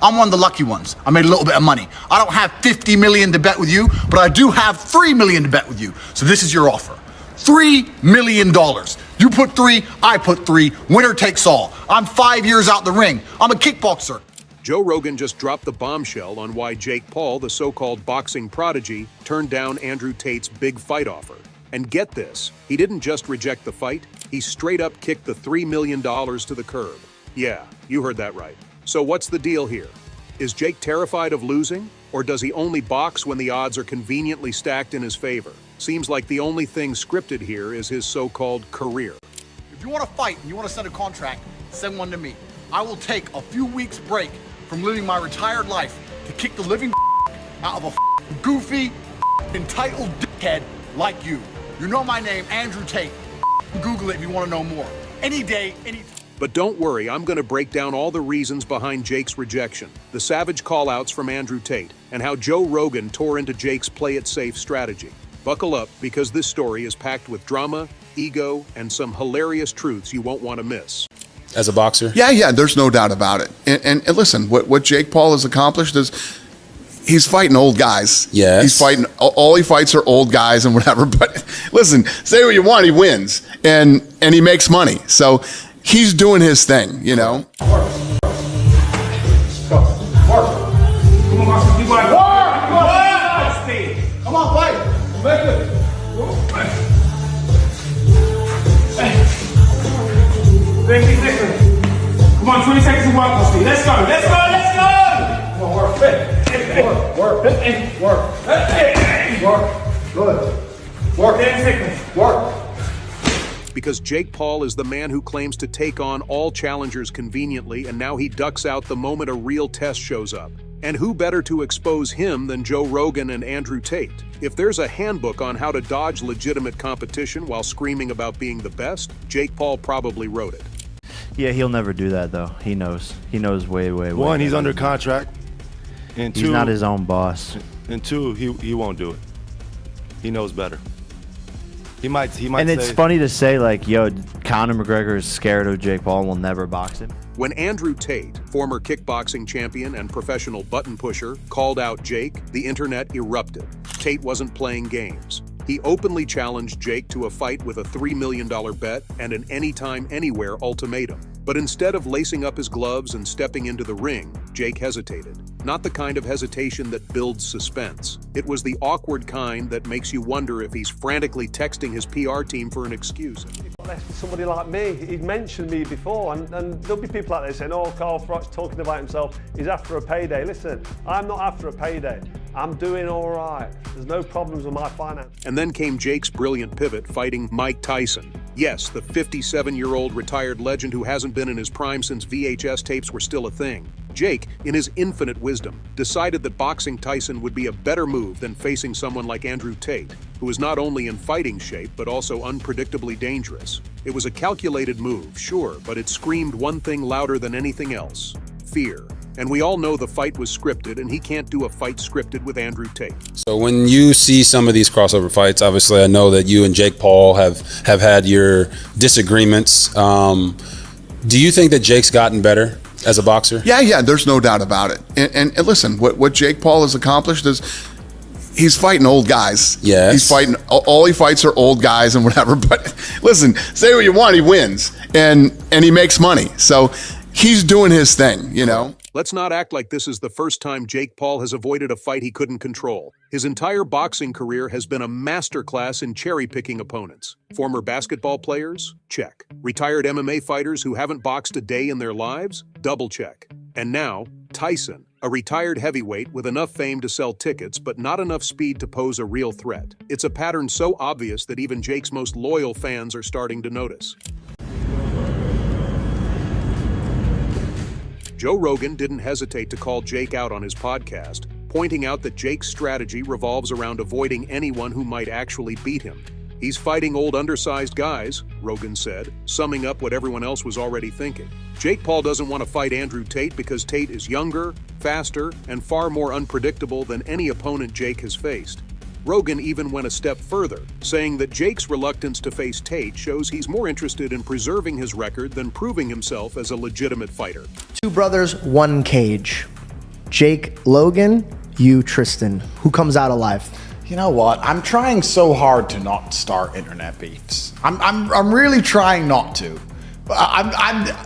I'm one of the lucky ones. I made a little bit of money. I don't have 50 million to bet with you, but I do have 3 million to bet with you. So this is your offer. $3 million. You put 3, I put 3. Winner takes all. I'm 5 years out the ring. I'm a kickboxer. Joe Rogan just dropped the bombshell on why Jake Paul, the so-called boxing prodigy, turned down Andrew Tate's big fight offer. And get this, he didn't just reject the fight, he straight up kicked the $3 million to the curb. Yeah, you heard that right. So what's the deal here? Is Jake terrified of losing? Or does he only box when the odds are conveniently stacked in his favor? Seems like the only thing scripted here is his so-called career. If you want to fight and you want to send a contract, send one to me. I will take a few weeks break from living my retired life to kick the living out of a goofy, entitled dickhead like you. You know my name, Andrew Tate. Google it if you want to know more. Any day, any time. But don't worry, I'm going to break down all the reasons behind Jake's rejection, the savage call-outs from Andrew Tate, and how Joe Rogan tore into Jake's play-it-safe strategy. Buckle up, because this story is packed with drama, ego, and some hilarious truths you won't want to miss. As a boxer? Yeah, there's no doubt about it. And listen, what Jake Paul has accomplished is he's fighting old guys. Yes. He's fighting, all he fights are old guys and whatever. But listen, say what you want, he wins. And he makes money. So he's doing his thing, you know? Work. Come on, fight. Make it. Come on, 20 seconds to work, Steve. Let's go. Come on, work. Good. Work. 10 seconds. Work. Because Jake Paul is the man who claims to take on all challengers conveniently, and now he ducks out the moment a real test shows up. And who better to expose him than Joe Rogan and Andrew Tate? If there's a handbook on how to dodge legitimate competition while screaming about being the best, Jake Paul probably wrote it. Yeah, he'll never do that, though. He knows. He knows way. One, he's under contract. And two, he's not his own boss. And two, he won't do it. He knows better. He might and say, it's funny to say, like, yo, Conor McGregor is scared of Jake Paul and will never box him. When Andrew Tate, former kickboxing champion and professional button pusher, called out Jake, the internet erupted. Tate wasn't playing games. He openly challenged Jake to a fight with a $3 million bet and an anytime, anywhere ultimatum. But instead of lacing up his gloves and stepping into the ring, Jake hesitated. Not the kind of hesitation that builds suspense. It was the awkward kind that makes you wonder if he's frantically texting his PR team for an excuse. Somebody like me, he'd mentioned me before, and there'll be people out there saying, oh, Carl Froch's talking about himself, he's after a payday. Listen, I'm not after a payday. I'm doing all right. There's no problems with my finance. And then came Jake's brilliant pivot, fighting Mike Tyson. Yes, the 57-year-old retired legend who hasn't been in his prime since VHS tapes were still a thing. Jake, in his infinite wisdom, decided that boxing Tyson would be a better move than facing someone like Andrew Tate, who is not only in fighting shape but also unpredictably dangerous. It was a calculated move, sure, but it screamed one thing louder than anything else: fear. And we all know the fight was scripted, and he can't do a fight scripted with Andrew Tate. So when you see some of these crossover fights, obviously I know that you and Jake Paul have had your disagreements. Do you think that Jake's gotten better as a boxer? Yeah, there's no doubt about it. And listen, what Jake Paul has accomplished is he's fighting old guys. Yes. He's fighting, all he fights are old guys and whatever. But listen, say what you want, he wins. And he makes money. So he's doing his thing, you know? Let's not act like this is the first time Jake Paul has avoided a fight he couldn't control. His entire boxing career has been a masterclass in cherry-picking opponents. Former basketball players? Check. Retired MMA fighters who haven't boxed a day in their lives? Double check. And now, Tyson, a retired heavyweight with enough fame to sell tickets but not enough speed to pose a real threat. It's a pattern so obvious that even Jake's most loyal fans are starting to notice. Joe Rogan didn't hesitate to call Jake out on his podcast, pointing out that Jake's strategy revolves around avoiding anyone who might actually beat him. He's fighting old undersized guys, Rogan said, summing up what everyone else was already thinking. Jake Paul doesn't want to fight Andrew Tate because Tate is younger, faster, and far more unpredictable than any opponent Jake has faced. Rogan even went a step further, saying that Jake's reluctance to face Tate shows he's more interested in preserving his record than proving himself as a legitimate fighter. Two brothers, one cage. Jake Logan, you Tristan. Who comes out alive? You know what? I'm trying so hard to not start internet beefs. I'm really trying not to.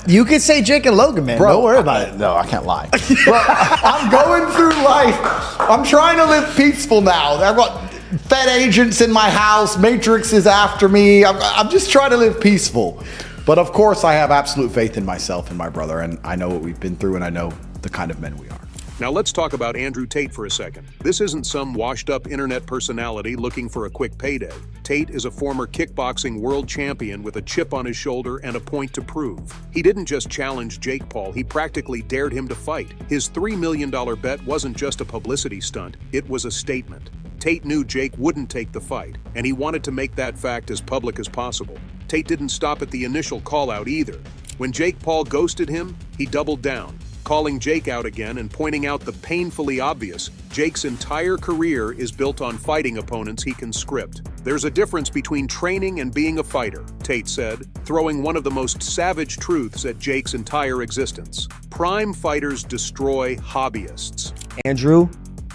You could say Jake and Logan, man. Bro, Don't worry about it. No, I can't lie. Bro, I'm going through life. I'm trying to live peaceful now. I've got Fed agents in my house. Matrix is after me. I'm just trying to live peaceful. But of course, I have absolute faith in myself and my brother, and I know what we've been through, and I know the kind of men we are. Now let's talk about Andrew Tate for a second. This isn't some washed-up internet personality looking for a quick payday. Tate is a former kickboxing world champion with a chip on his shoulder and a point to prove. He didn't just challenge Jake Paul, he practically dared him to fight. His $3 million bet wasn't just a publicity stunt, it was a statement. Tate knew Jake wouldn't take the fight, and he wanted to make that fact as public as possible. Tate didn't stop at the initial call-out either. When Jake Paul ghosted him, he doubled down, calling Jake out again and pointing out the painfully obvious: Jake's entire career is built on fighting opponents he can script. There's a difference between training and being a fighter, Tate said, throwing one of the most savage truths at Jake's entire existence. Prime fighters destroy hobbyists. Andrew,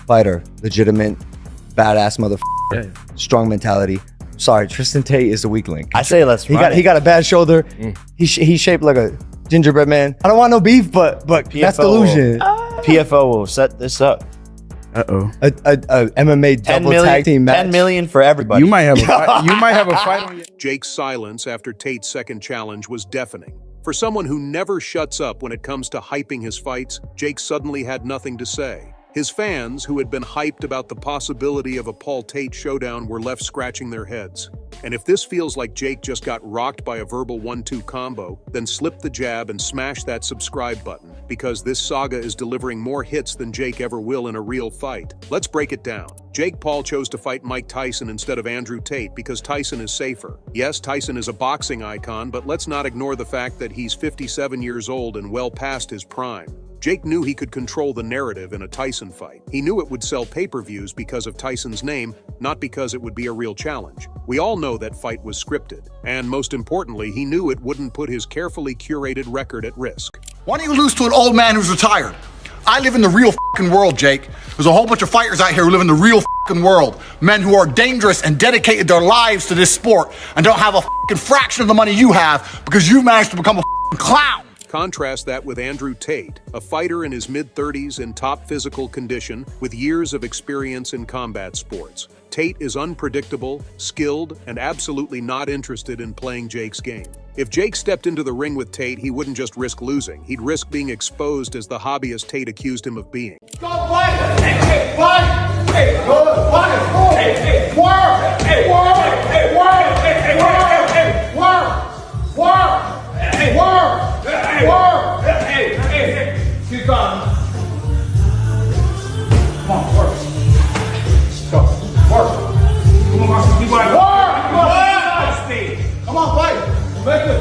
fighter, legitimate, badass motherfucker, strong mentality. Sorry, Tristan Tate is the weak link. I say let's He got a bad shoulder. He's shaped like a gingerbread man. I don't want no beef, but that's delusion. PFO will set this up. A MMA double tag team match. 10 million for everybody. You might have a fight. You might have a fight on your. Jake's silence after Tate's second challenge was deafening. For someone who never shuts up when it comes to hyping his fights, Jake suddenly had nothing to say. His fans, who had been hyped about the possibility of a Paul Tate showdown, were left scratching their heads. And if this feels like Jake just got rocked by a verbal 1-2 combo, then slip the jab and smash that subscribe button, because this saga is delivering more hits than Jake ever will in a real fight. Let's break it down. Jake Paul chose to fight Mike Tyson instead of Andrew Tate because Tyson is safer. Yes, Tyson is a boxing icon, but let's not ignore the fact that he's 57 years old and well past his prime. Jake knew he could control the narrative in a Tyson fight. He knew it would sell pay-per-views because of Tyson's name, not because it would be a real challenge. We all know that fight was scripted. And most importantly, he knew it wouldn't put his carefully curated record at risk. Why don't you lose to an old man who's retired? I live in the real fucking world, Jake. There's a whole bunch of fighters out here who live in the real fucking world. Men who are dangerous and dedicated their lives to this sport and don't have a fucking fraction of the money you have because you managed to become a fucking clown. Contrast that with Andrew Tate, a fighter in his mid-30s in top physical condition with years of experience in combat sports. Tate is unpredictable, skilled, and absolutely not interested in playing Jake's game. If Jake stepped into the ring with Tate, he wouldn't just risk losing, he'd risk being exposed as the hobbyist Tate accused him of being. Go fight! Hey, fight! Hey, go fight! Hey, hey, work! Hey, work! Hey, work! Hey, work! Hey, work! Work! Hey, work! Hey, work! Hey, hey, hey! Keep going. Come on, work. Go, work. Come on, Marcy, keep going. Work! Come on, fight! Make it.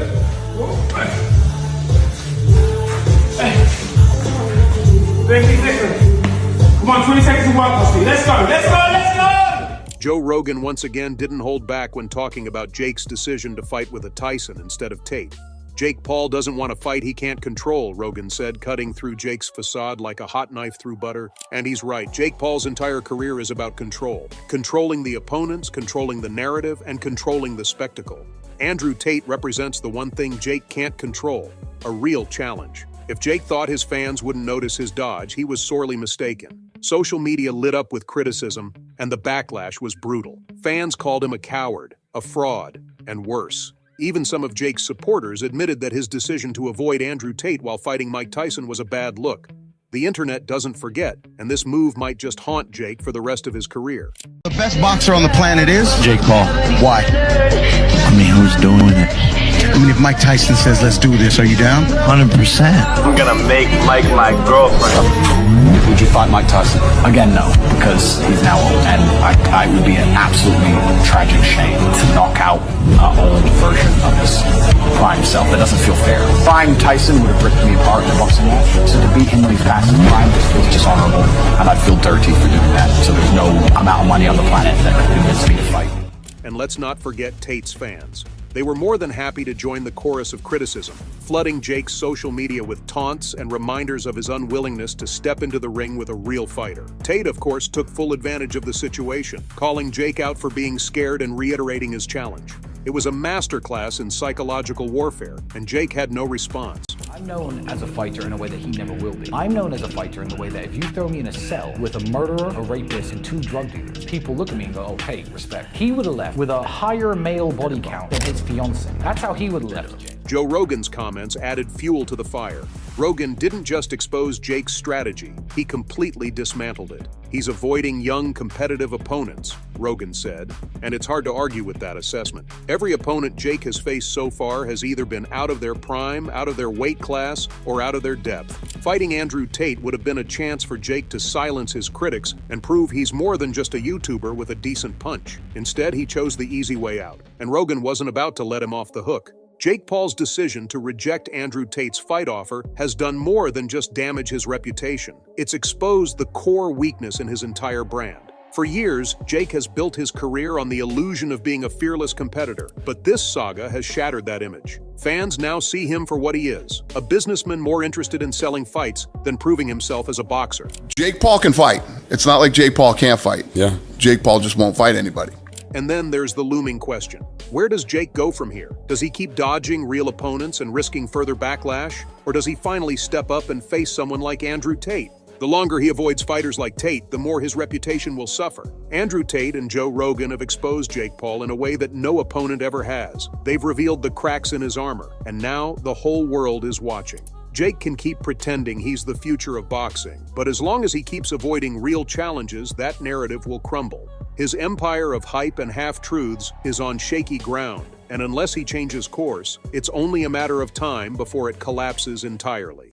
Come on, 20 seconds to walk, Steve. Let's go, let's go, let's go! Joe Rogan once again didn't hold back when talking about Jake's decision to fight with a Tyson instead of Tate. Jake Paul doesn't want a fight he can't control, Rogan said, cutting through Jake's facade like a hot knife through butter. And he's right, Jake Paul's entire career is about control. Controlling the opponents, controlling the narrative, and controlling the spectacle. Andrew Tate represents the one thing Jake can't control, a real challenge. If Jake thought his fans wouldn't notice his dodge, he was sorely mistaken. Social media lit up with criticism, and the backlash was brutal. Fans called him a coward, a fraud, and worse. Even some of Jake's supporters admitted that his decision to avoid Andrew Tate while fighting Mike Tyson was a bad look. The internet doesn't forget, and this move might just haunt Jake for the rest of his career. The best boxer on the planet is? Jake Paul. Why? I mean, who's doing it? I mean, if Mike Tyson says, let's do this, are you down? 100%. I'm gonna make Mike my girlfriend. Would you fight Mike Tyson? Again, no, because he's now old, and it would be an absolutely tragic shame to knock out an old version of his prime self. That doesn't feel fair. Prime Tyson would have ripped me apart in a boxing match, so to beat him when he's past his prime just feels dishonorable, and I'd feel dirty for doing that. So there's no amount of money on the planet that could convince me to fight. And let's not forget Tate's fans. They were more than happy to join the chorus of criticism, flooding Jake's social media with taunts and reminders of his unwillingness to step into the ring with a real fighter. Tate, of course, took full advantage of the situation, calling Jake out for being scared and reiterating his challenge. It was a masterclass in psychological warfare, and Jake had no response. I'm known as a fighter in a way that he never will be. I'm known as a fighter in the way that if you throw me in a cell with a murderer, a rapist, and 2 drug dealers, people look at me and go, okay, respect. He would have left with a higher male body count than his fiance. That's how he would have left. Joe Rogan's comments added fuel to the fire. Rogan didn't just expose Jake's strategy, he completely dismantled it. He's avoiding young, competitive opponents, Rogan said, and it's hard to argue with that assessment. Every opponent Jake has faced so far has either been out of their prime, out of their weight class, or out of their depth. Fighting Andrew Tate would have been a chance for Jake to silence his critics and prove he's more than just a YouTuber with a decent punch. Instead, he chose the easy way out, and Rogan wasn't about to let him off the hook. Jake Paul's decision to reject Andrew Tate's fight offer has done more than just damage his reputation. It's exposed the core weakness in his entire brand. For years, Jake has built his career on the illusion of being a fearless competitor, but this saga has shattered that image. Fans now see him for what he is, a businessman more interested in selling fights than proving himself as a boxer. Jake Paul can fight. It's not like Jake Paul can't fight. Yeah. Jake Paul just won't fight anybody. And then there's the looming question. Where does Jake go from here? Does he keep dodging real opponents and risking further backlash? Or does he finally step up and face someone like Andrew Tate? The longer he avoids fighters like Tate, the more his reputation will suffer. Andrew Tate and Joe Rogan have exposed Jake Paul in a way that no opponent ever has. They've revealed the cracks in his armor, and now the whole world is watching. Jake can keep pretending he's the future of boxing, but as long as he keeps avoiding real challenges, that narrative will crumble. His empire of hype and half-truths is on shaky ground, and unless he changes course, it's only a matter of time before it collapses entirely.